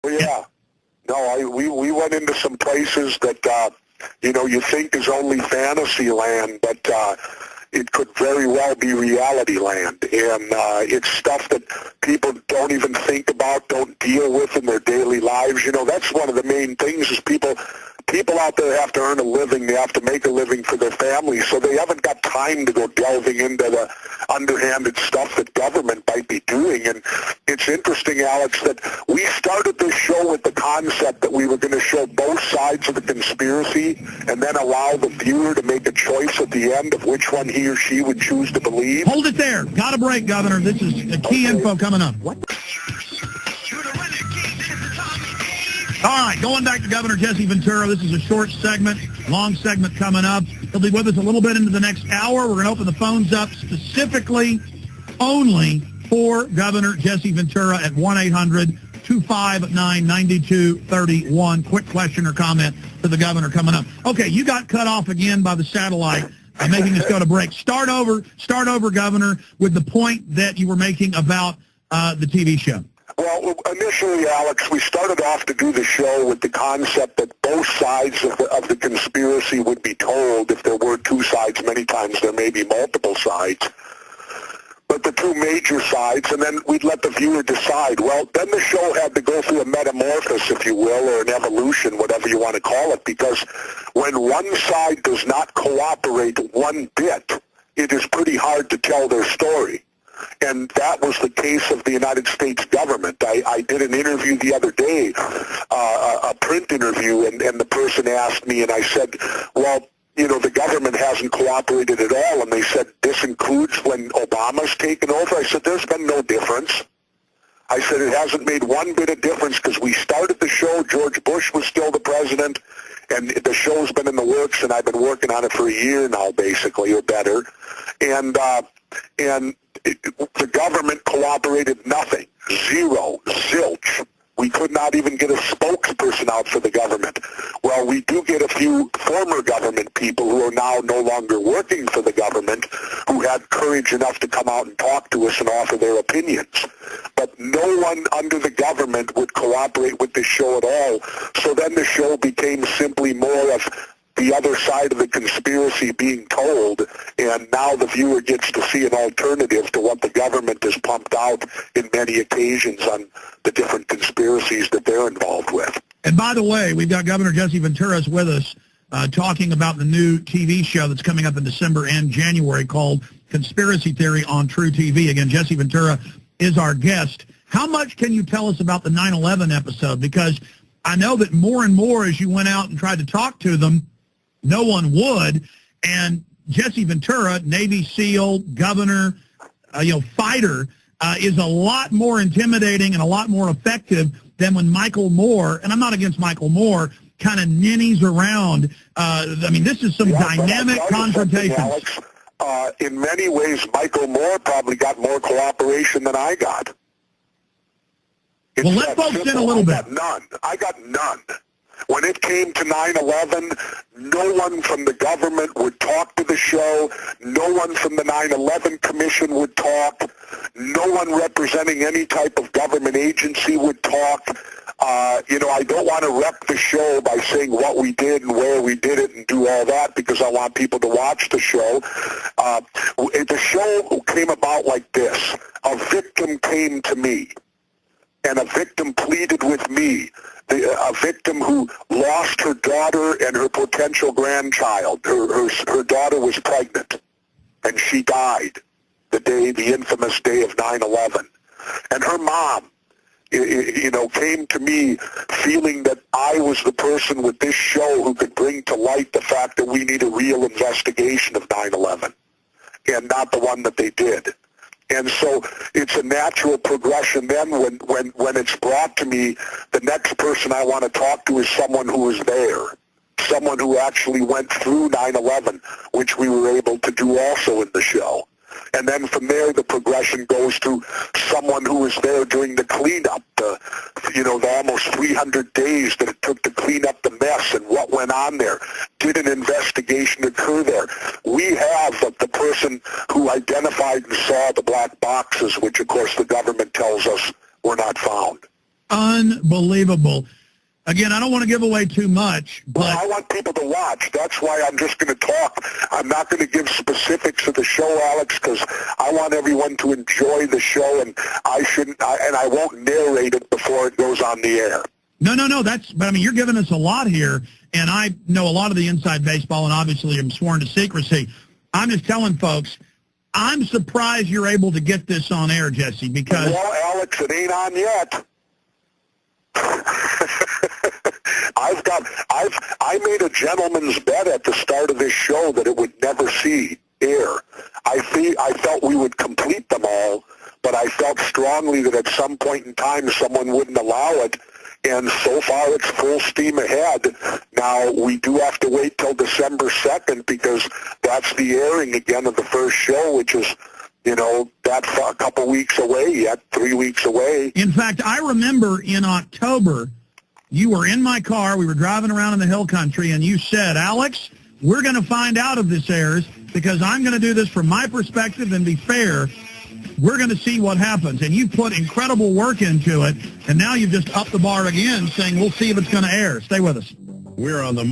Yeah. No, we went into some places that, you think is only fantasy land, but it could very well be reality land. And it's stuff that people don't even think about, don't deal with in their daily lives. That's one of the main things is people out there have to earn a living. They have to make a living for their families, so they haven't got time to go delving into the underhanded stuff that government might be doing. And it's interesting, Alex, that we started this show with the concept that we were going to show both sides of the conspiracy and then allow the viewer to make a choice at the end of which one he or she would choose to believe. Hold it there. Got a break, Governor. This is the key info coming up. What? All right, going back to Governor Jesse Ventura. This is a short segment, long segment coming up. He'll be with us a little bit into the next hour. We're going to open the phones up specifically only for Governor Jesse Ventura at 1-800-259-9231. Quick question or comment to the governor coming up. Okay, you got cut off again by the satellite, making us go to break. Start over, Governor, with the point that you were making about the TV show. Well, initially, Alex, we started off to do the show with the concept that both sides of the conspiracy would be told. If there were two sides, many times there may be multiple sides. But the two major sides, and then we'd let the viewer decide. Well, then the show had to go through a metamorphosis, if you will, or an evolution, whatever you want to call it, because when one side does not cooperate one bit, it is pretty hard to tell their story. And that was the case of the United States government. I did an interview the other day, a print interview, and the person asked me, and I said, well, the government hasn't cooperated at all. And they said, this includes when Obama's taken over? I said, there's been no difference. I said, it hasn't made one bit of difference because we started the show. George Bush was still the president, and the show's been in the works, and I've been working on it for a year now, basically, or better. And the government cooperated nothing. Zero. Zilch. We could not even get a spokesperson out for the government. Well, we do get a few former government people who are now no longer working for the government who had courage enough to come out and talk to us and offer their opinions. But no one under the government would cooperate with this show at all. So then the show became simply more of the other side of the conspiracy being told, and now the viewer gets to see an alternative to what the government has pumped out in many occasions on the different conspiracies that they're involved with. And by the way, we've got Governor Jesse Ventura with us talking about the new TV show that's coming up in December and January called Conspiracy Theory on TruTV. Again, Jesse Ventura is our guest. How much can you tell us about the 9/11 episode? Because I know that more and more as you went out and tried to talk to them, no one would, and Jesse Ventura, Navy SEAL, governor, fighter, is a lot more intimidating and a lot more effective than when Michael Moore, and I'm not against Michael Moore, kind of ninnies around. This is some dynamic confrontation. Alex, in many ways, Michael Moore probably got more cooperation than I got. Well, let folks in a little bit. I got none. When it came to 9/11, no one from the government would talk to the show. No one from the 9/11 Commission would talk. No one representing any type of government agency would talk. I don't want to wreck the show by saying what we did and where we did it and do all that because I want people to watch the show. The show came about like this. A victim came to me, and a victim pleaded with me. A victim who lost her daughter and her potential grandchild. Her daughter was pregnant, and she died the infamous day of 9/11. And her mom, came to me feeling that I was the person with this show who could bring to light the fact that we need a real investigation of 9/11 and not the one that they did. And so it's a natural progression then when it's brought to me, the next person I want to talk to is someone who was there, someone who actually went through 9/11, which we were able to do also in the show. And then from there, the progression goes to someone who was there during the cleanup, the almost 300 days that it took to clean up the mess and what went on there. Did an investigation occur there? We have the person who identified and saw the black boxes, which, of course, the government tells us were not found. Unbelievable. Again, I don't want to give away too much, but... Well, I want people to watch. That's why I'm just going to talk. I'm not going to give specifics of the show, Alex, because I want everyone to enjoy the show, and I won't narrate it before it goes on the air. No, but I mean, you're giving us a lot here, and I know a lot of the inside baseball, and obviously I'm sworn to secrecy. I'm just telling folks, I'm surprised you're able to get this on air, Jesse, because... Well, Alex, it ain't on yet. I made a gentleman's bet at the start of this show that it would never see air. I felt we would complete them all, but I felt strongly that at some point in time someone wouldn't allow it, and so far it's full steam ahead. Now, we do have to wait till December 2nd because that's the airing again of the first show, which is, that's a couple weeks away yet, 3 weeks away. In fact, I remember in October, you were in my car, we were driving around in the hill country, and you said, Alex, we're going to find out if this airs because I'm going to do this from my perspective and be fair. We're going to see what happens. And you put incredible work into it, and now you've just upped the bar again saying we'll see if it's going to air. Stay with us. We're on the